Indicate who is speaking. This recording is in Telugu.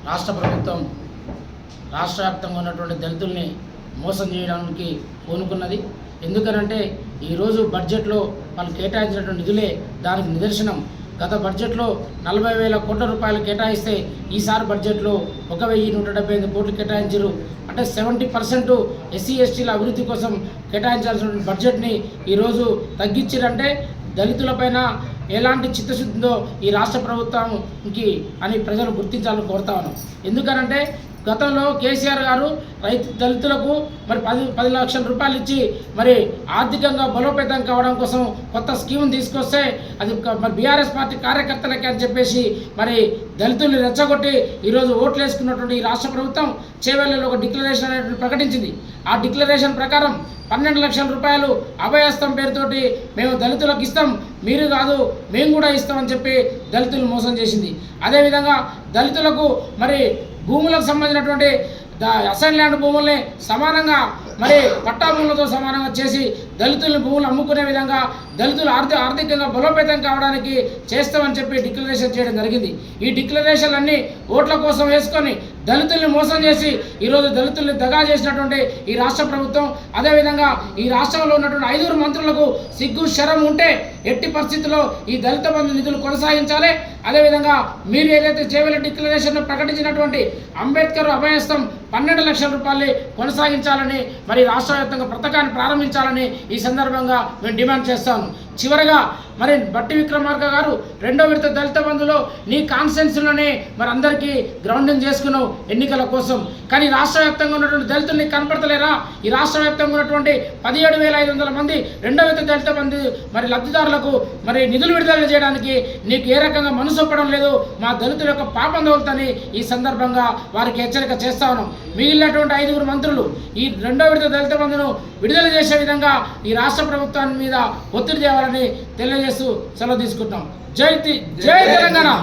Speaker 1: రాష్ట్ర ప్రభుత్వం రాష్ట్ర వ్యాప్తంగా ఉన్నటువంటి దళితుల్ని మోసం చేయడానికి పూనుకున్నది. ఎందుకనంటే ఈరోజు బడ్జెట్లో వాళ్ళు కేటాయించినటువంటి నిధులే దానికి నిదర్శనం. గత బడ్జెట్లో 40,000 కోట్ల రూపాయలు కేటాయిస్తే ఈసారి బడ్జెట్లో 1,175 కోట్లు కేటాయించారు. అంటే 70% ఎస్సీ ఎస్టీల అభివృద్ధి కోసం కేటాయించాల్సిన బడ్జెట్ని ఈరోజు తగ్గించారంటే దళితులపైన ఎలాంటి చిత్తశుద్ధితో ఈ రాష్ట్ర ప్రభుత్వంకి అని ప్రజలు గుర్తించాలని కోరుతా ఉన్నాం. ఎందుకనంటే గతంలో కేసీఆర్ గారు దళితులకు మరి 10 లక్షల రూపాయలు ఇచ్చి మరి ఆర్థికంగా బలోపేతం కావడం కోసం కొత్త స్కీమ్ తీసుకొస్తే అది మరి బీఆర్ఎస్ పార్టీ కార్యకర్తలకి అని చెప్పేసి మరి దళితుల్ని రెచ్చగొట్టి ఈరోజు ఓట్లు వేసుకున్నటువంటి ఈ రాష్ట్ర ప్రభుత్వం చేవెళ్ళలో ఒక డిక్లరేషన్ అనేది ప్రకటించింది. ఆ డిక్లరేషన్ ప్రకారం 12 లక్షల రూపాయలు అభయహస్తం పేరుతోటి మేము దళితులకు ఇస్తాం, మీరు కాదు మేము కూడా ఇస్తామని చెప్పి దళితులను మోసం చేసింది. అదేవిధంగా దళితులకు మరి భూములకు సంబంధించినటువంటి అసైన్ ల్యాండ్ భూముల్ని సమానంగా మరి పట్టా భూములతో సమానంగా చేసి దళితుల భూములు అమ్ముకునే విధంగా దళితులు ఆర్థికంగా బలోపేతం కావడానికి చేస్తామని చెప్పి డిక్లరేషన్ చేయడం జరిగింది. ఈ డిక్లరేషన్ అన్నీ ఓట్ల కోసం వేసుకొని దళితుల్ని మోసం చేసి ఈరోజు దళితుల్ని దగా చేసినటువంటి ఈ రాష్ట్ర ప్రభుత్వం, అదేవిధంగా ఈ రాష్ట్రంలో ఉన్నటువంటి 5 మంత్రులకు సిగ్గు శరం ఉంటే ఎట్టి పరిస్థితుల్లో ఈ దళిత బంధు నిధులు కొనసాగించాలి. అదేవిధంగా మీరు ఏదైతే చేవెళ్ళ డిక్లరేషన్ ప్రకటించినటువంటి అంబేద్కర్ అభయహస్తం 12 లక్షల రూపాయలు కొనసాగించాలని మరి రాష్ట్ర వ్యాప్తంగా పథకాన్ని ప్రారంభించాలని ఈ సందర్భంగా మేము డిమాండ్ చేస్తాను. చివరగా మరి బట్టి విక్రమార్క గారు 2వ విడత దళిత బంధులో నీ కాన్స్టిట్యున్సీలోనే మరి అందరికీ గ్రౌండింగ్ చేసుకున్నావు ఎన్నికల కోసం, కానీ రాష్ట్ర వ్యాప్తంగా ఉన్నటువంటి దళితుల్ని కనపడతలేరా? ఈ రాష్ట్ర వ్యాప్తంగా ఉన్నటువంటి 17,500 మంది 2వ విడత దళిత బంధు మరి లబ్ధిదారులకు మరి నిధులు విడుదల చేయడానికి నీకు ఏ రకంగా మనసు ఒప్పడం లేదు. మా దళితుల యొక్క పాపం తగులుతని ఈ సందర్భంగా వారికి హెచ్చరిక చేస్తా ఉన్నాం. మిగిలినటువంటి 5 మంత్రులు ఈ 2వ విడత దళిత బంధును విడుదల చేసే విధంగా ఈ రాష్ట్ర ప్రభుత్వాన్ని మీద ఒత్తిడి తేవాలని తెలియజేస్తూ సెలవు తీసుకుంటున్నాం. జై తెలంగాణ.